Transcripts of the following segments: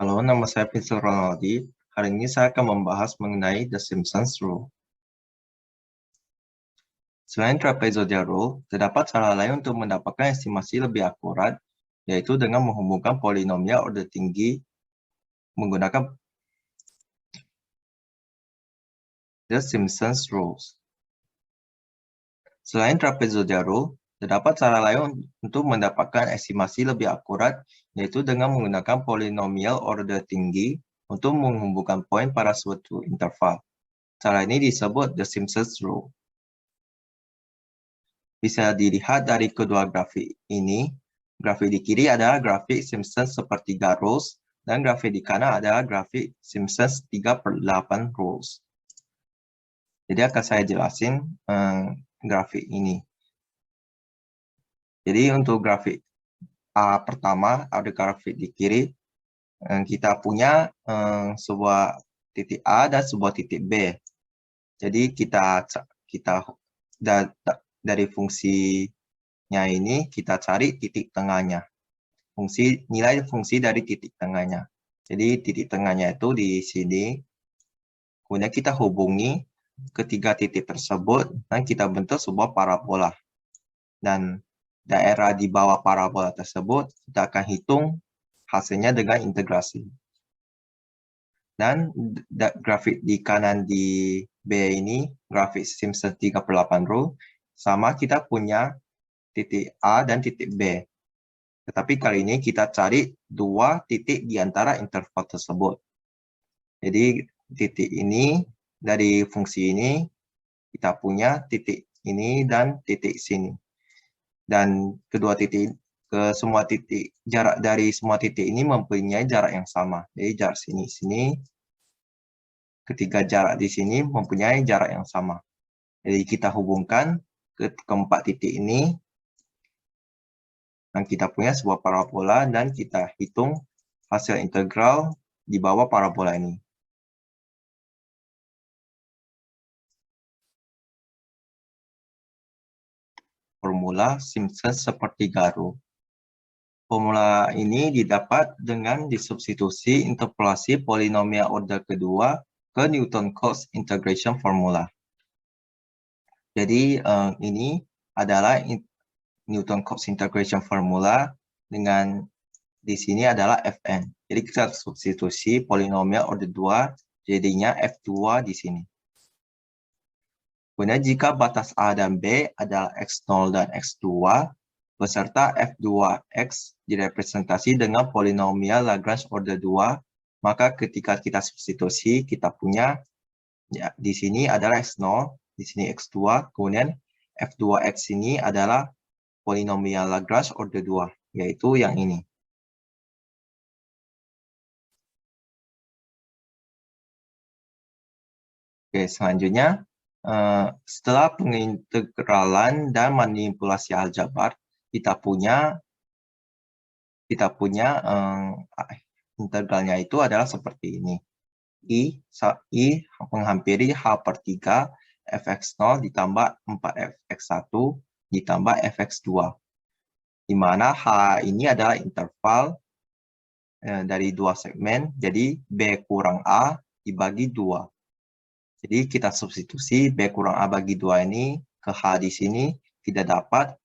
Halo, nama saya Vincent Ronaldi. Hari ini saya akan membahas mengenai The Simpsons Rule. Selain trapezoidal rule, terdapat cara lain untuk mendapatkan estimasi lebih akurat, yaitu dengan menghubungkan polinomial order tinggi menggunakan The Simpsons Rules. Selain trapezoidal rule, terdapat cara lain untuk mendapatkan estimasi lebih akurat, yaitu dengan menggunakan polinomial order tinggi untuk menghubungkan poin pada suatu interval. Cara ini disebut The Simpsons Rule. Bisa dilihat dari kedua grafik ini. Grafik di kiri adalah grafik Simpsons sepertiga rules, dan grafik di kanan adalah grafik Simpsons 3/8 rules. Jadi akan saya jelasin grafik ini. Jadi untuk grafik A pertama, ada grafik di kiri, kita punya sebuah titik A dan sebuah titik B. Jadi kita dari fungsinya ini kita cari titik tengahnya. Nilai fungsi dari titik tengahnya. Jadi titik tengahnya itu di sini. Kemudian kita hubungi ketiga titik tersebut dan kita bentuk sebuah parabola. Dan daerah di bawah parabola tersebut kita akan hitung hasilnya dengan integrasi. Dan grafik di kanan di B ini, grafik Simpsons 3/8 rule, sama kita punya titik A dan titik B. Tetapi kali ini kita cari dua titik di antara interval tersebut. Jadi titik ini, dari fungsi ini, kita punya titik ini dan titik sini. Dan kedua titik, jarak dari semua titik ini mempunyai jarak yang sama. Jadi jarak sini, ketiga jarak di sini mempunyai jarak yang sama. Jadi kita hubungkan keempat titik ini, dan kita punya sebuah parabola, dan kita hitung hasil integral di bawah parabola ini. Formula Simpsons sepertiga rule. Formula ini didapat dengan disubstitusi interpolasi polinomial order kedua ke Newton-Cotes integration formula. Jadi ini adalah Newton-Cotes integration formula dengan di sini adalah Fn. Jadi kita substitusi polinomial order 2 jadinya F2 di sini. Kemudian jika batas A dan B adalah X0 dan X2, beserta F2X direpresentasi dengan polinomial Lagrange order 2, maka ketika kita substitusi, kita punya ya, di sini adalah X0, di sini X2, kemudian F2X ini adalah polinomial Lagrange order 2, yaitu yang ini. Oke, selanjutnya, setelah pengintegralan dan manipulasi aljabar, kita punya integralnya itu adalah seperti ini. I menghampiri H/3 fx0 ditambah 4fx1 ditambah fx2. Di mana H ini adalah interval dari dua segmen, jadi B kurang A dibagi 2. Jadi kita substitusi B kurang A bagi 2 ini ke H di sini, kita dapat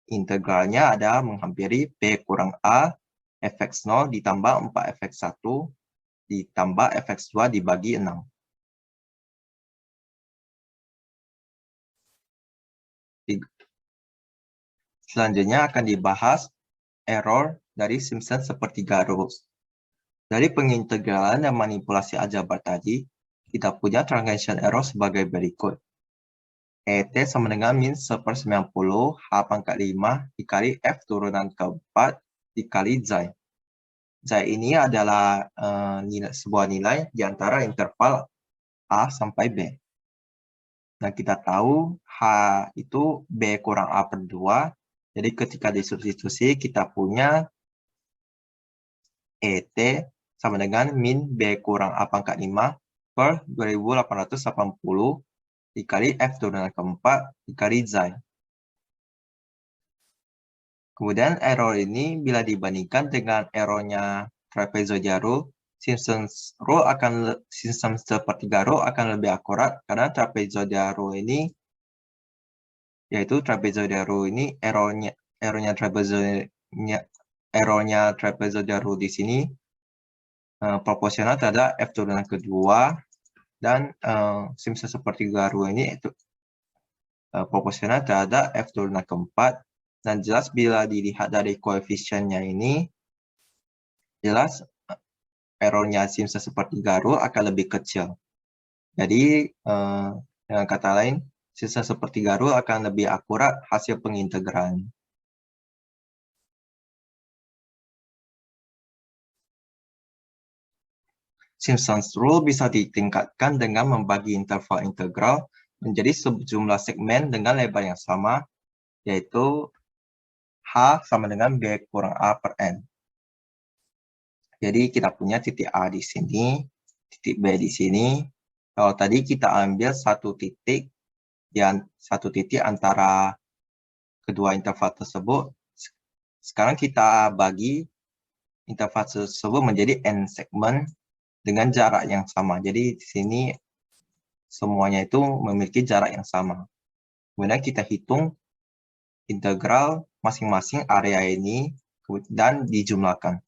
integralnya ada menghampiri B kurang A fx0 ditambah 4fx1 ditambah fx2 dibagi 6. Selanjutnya akan dibahas error dari Simpsons sepertiga rules. Dari pengintegralan dan manipulasi aljabar tadi, kita punya translation error sebagai berikut. ET sama dengan min 1/90 H/5 dikali F turunan keempat dikali Zai. Zai ini adalah sebuah nilai di antara interval A sampai B. Nah, kita tahu H itu B kurang A/2. Jadi ketika disubstitusi, kita punya ET sama dengan min B kurang A/5 per 2880 dikali F turunan keempat dikali Zai. Kemudian error ini bila dibandingkan dengan errornya trapezoidal rule, Simpson sepertiga rule akan lebih akurat karena trapezoidal rule ini, yaitu trapezoidal rule ini errornya trapezoidal rule di sini proporsional terhadap F turunan kedua, dan Simpson sepertiga rule ini itu proporsional terhadap F turunan keempat. Dan jelas bila dilihat dari koefisiennya ini, jelas errornya Simpson sepertiga rule akan lebih kecil. Jadi dengan kata lain, Simpson sepertiga rule akan lebih akurat hasil pengintegralan. Simpson's rule bisa ditingkatkan dengan membagi interval integral menjadi sejumlah segmen dengan lebar yang sama, yaitu H sama dengan B kurang A per N. Jadi kita punya titik A di sini, titik B di sini. Kalau tadi kita ambil satu titik antara kedua interval tersebut, sekarang kita bagi interval tersebut menjadi N segmen dengan jarak yang sama. Jadi di sini semuanya itu memiliki jarak yang sama. Kemudian kita hitung integral masing-masing area ini dan dijumlahkan.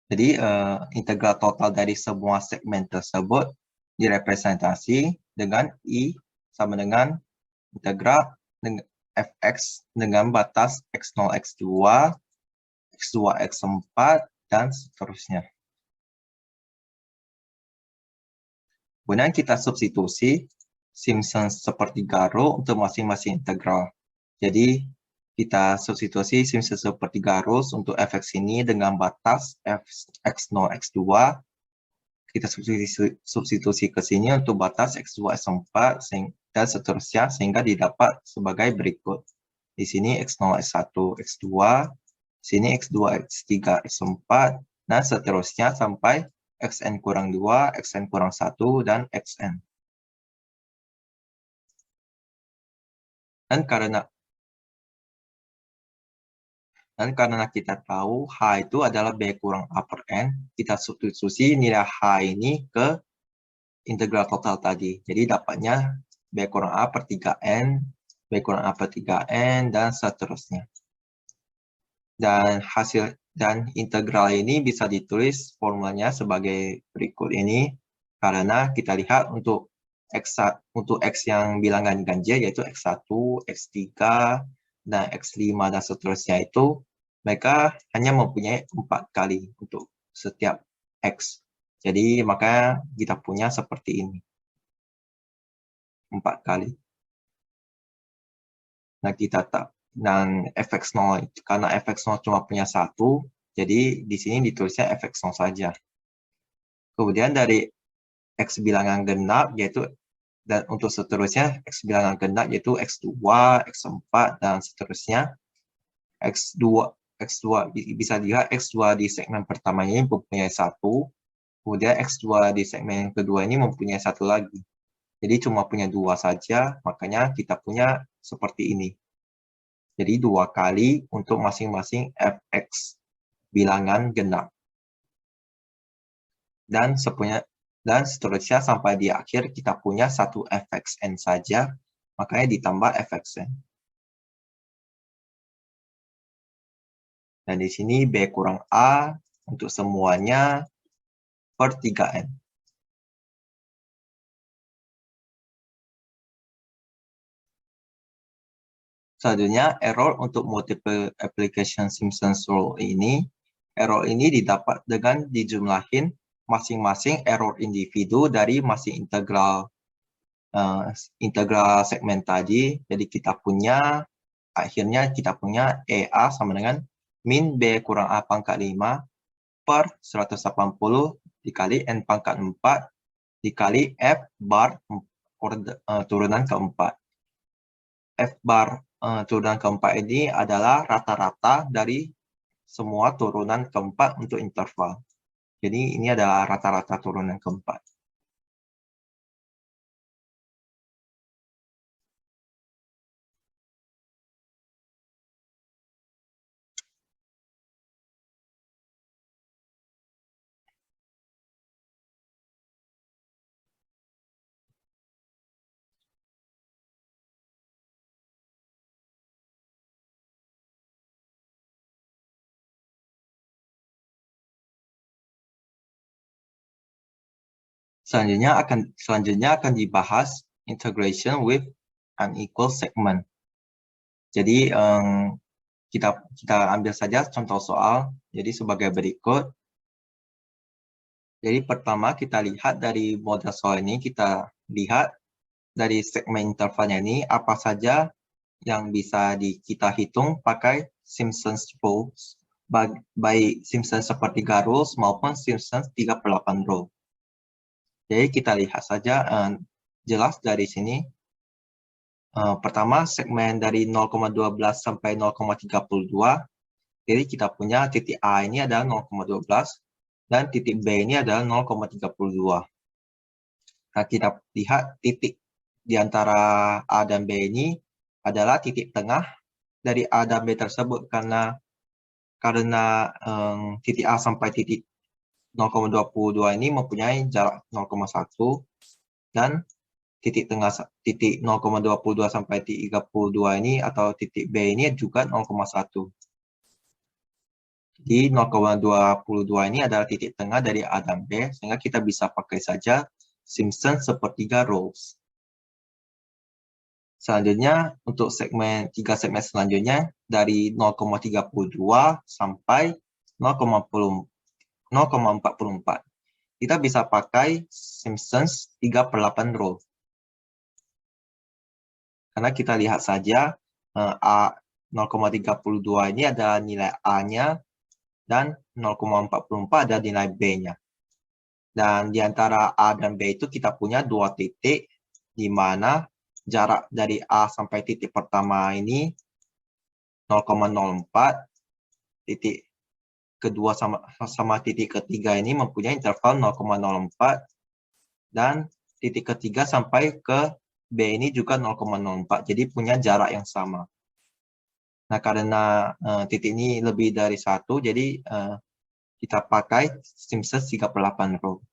Jadi integral total dari semua segmen tersebut direpresentasi dengan I sama dengan integral fx dengan batas x0, x2, x2, x4, dan seterusnya. Kemudian kita substitusi Simpson sepertiga rule untuk masing-masing integral. Jadi kita substitusi Simpson sepertiga rule untuk fx ini dengan batas x0, x2. Kita substitusi ke sini untuk batas x2, x4, dan seterusnya sehingga didapat sebagai berikut. Di sini x0, x1, x2, sini x2, x3, x4, dan seterusnya sampai xn kurang 2, xn kurang 1, dan xn. Dan karena kita tahu H itu adalah B kurang A per N, kita substitusi nilai H ini ke integral total tadi. Jadi dapatnya B kurang A per 3N, B kurang A per 3N, dan seterusnya. Dan integral ini bisa ditulis formulanya sebagai berikut ini, karena kita lihat untuk X yang bilangan ganjil yaitu X1, X3, dan X5 dan seterusnya itu mereka hanya mempunyai 4 kali untuk setiap X. Jadi maka kita punya seperti ini. 4 kali. Nah kita tak dan fx0 karena fx0 cuma punya 1, jadi di sini ditulisnya fx0 saja. Kemudian dari x bilangan genap yaitu, dan untuk seterusnya x bilangan genap yaitu x2, x4, dan seterusnya. X2 bisa dilihat x2 di segmen pertama ini mempunyai 1, kemudian x2 di segmen kedua ini mempunyai 1 lagi. Jadi cuma punya 2 saja, makanya kita punya seperti ini. Jadi 2 kali untuk masing-masing fx bilangan genap. Dan seterusnya sampai di akhir kita punya 1 fxn saja, makanya ditambah fxn. Dan di sini B kurang A untuk semuanya per 3N. Selanjutnya, error untuk multiple application Simpson's rule ini. Error ini didapat dengan dijumlahin masing-masing error individu dari masing integral segmen tadi. Jadi akhirnya kita punya EA sama dengan min B kurang A pangkat 5 per 180 dikali N pangkat 4 dikali F bar turunan keempat. F bar turunan keempat ini adalah rata-rata dari semua turunan keempat untuk interval. Jadi ini adalah rata-rata turunan keempat. Selanjutnya akan dibahas integration with unequal segment. Jadi kita ambil saja contoh soal. Jadi sebagai berikut. Jadi pertama kita lihat dari model soal ini, kita lihat dari segmen intervalnya ini apa saja yang bisa kita hitung pakai Simpsons rules, baik Simpsons sepertiga rules maupun Simpsons 3/8 rule. Jadi kita lihat saja jelas dari sini. Pertama segmen dari 0,12 sampai 0,32. Jadi kita punya titik A ini adalah 0,12 dan titik B ini adalah 0,32. Nah, kita lihat titik di antara A dan B ini adalah titik tengah dari A dan B tersebut karena titik A sampai titik 0,22 ini mempunyai jarak 0,1 dan titik tengah titik 0,22 sampai 32 ini atau titik B ini juga 0,1. Jadi 0,22 ini adalah titik tengah dari A dan B, sehingga kita bisa pakai saja Simpson sepertiga rules. Selanjutnya, untuk tiga segmen selanjutnya, dari 0,32 sampai 0,44. Kita bisa pakai Simpsons 3/8 rule. Karena kita lihat saja, 0,32 ini adalah nilai A-nya, dan 0,44 ada nilai B-nya. Dan di antara A dan B itu kita punya dua titik, di mana jarak dari A sampai titik pertama ini 0,04, titik kedua sama titik ketiga ini mempunyai interval 0,04, dan titik ketiga sampai ke B ini juga 0,04, jadi punya jarak yang sama. Nah, karena titik ini lebih dari satu, jadi kita pakai Simpsons 3/8 rule.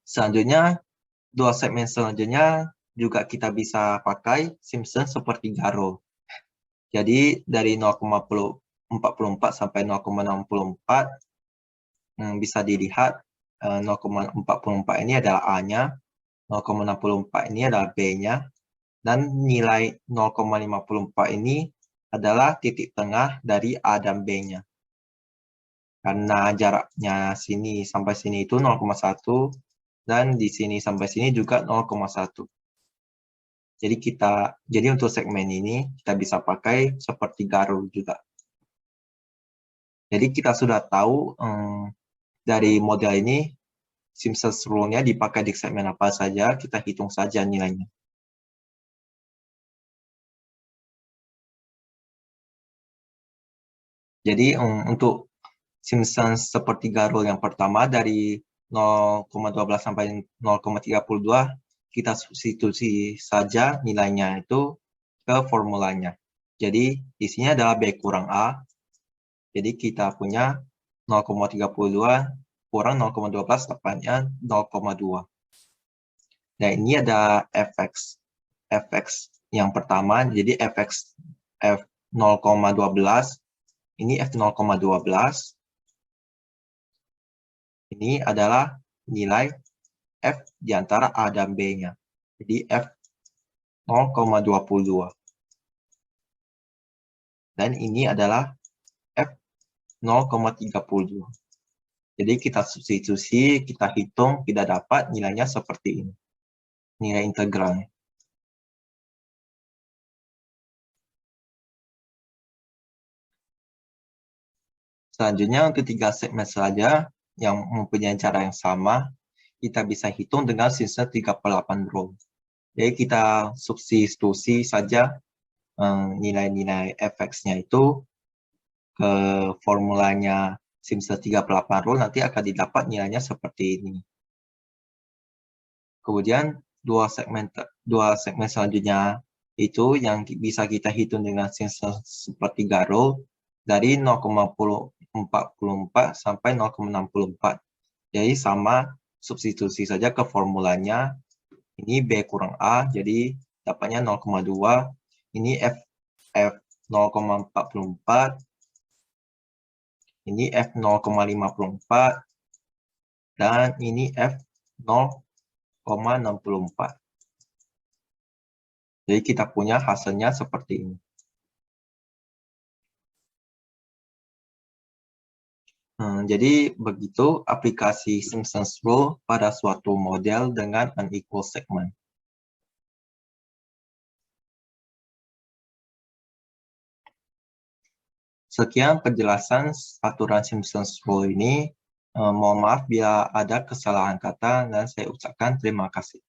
Selanjutnya, dua segmen selanjutnya juga kita bisa pakai Simpsons sepertiga rule. Jadi dari 0,44 sampai 0,64 bisa dilihat 0,44 ini adalah A-nya, 0,64 ini adalah B-nya, dan nilai 0,54 ini adalah titik tengah dari A dan B-nya. Karena jaraknya sini sampai sini itu 0,1 dan di sini sampai sini juga 0,1. Jadi untuk segmen ini kita bisa pakai sepertiga rule juga. Jadi kita sudah tahu dari model ini Simpsons rule-nya dipakai di segmen apa saja, kita hitung saja nilainya. Jadi untuk Simpsons sepertiga rule yang pertama dari 0,12 sampai 0,32, kita substitusi saja nilainya itu ke formulanya. Jadi di sini adalah B kurang A. Jadi kita punya 0,32 kurang 0,12 tepatnya 0,2. Nah, ini ada fx. Fx yang pertama, jadi fx F0,12. Ini F0,12. Ini adalah nilai F di antara A dan B-nya. Jadi F 0,22. Dan ini adalah F 0,32. Jadi kita substitusi, kita hitung, kita dapat nilainya seperti ini. Nilai integralnya. Selanjutnya untuk tiga segmen saja yang mempunyai cara yang sama, kita bisa hitung dengan Simpsons 3/8 rule. Jadi kita substitusi saja nilai-nilai fx-nya itu ke formulanya Simpsons 3/8 rule, nanti akan didapat nilainya seperti ini. Kemudian dua segmen selanjutnya itu yang bisa kita hitung dengan Simpsons sepertiga rule dari 0,44 sampai 0,64. Jadi sama, substitusi saja ke formulanya. Ini B kurang A, jadi dapatnya 0,2. Ini F 0,44. Ini F 0,54. Dan ini F 0,64. Jadi kita punya hasilnya seperti ini. Jadi begitu aplikasi Simpson's Rule pada suatu model dengan unequal segment. Sekian penjelasan aturan Simpson's Rule ini. Mohon maaf bila ada kesalahan kata dan saya ucapkan terima kasih.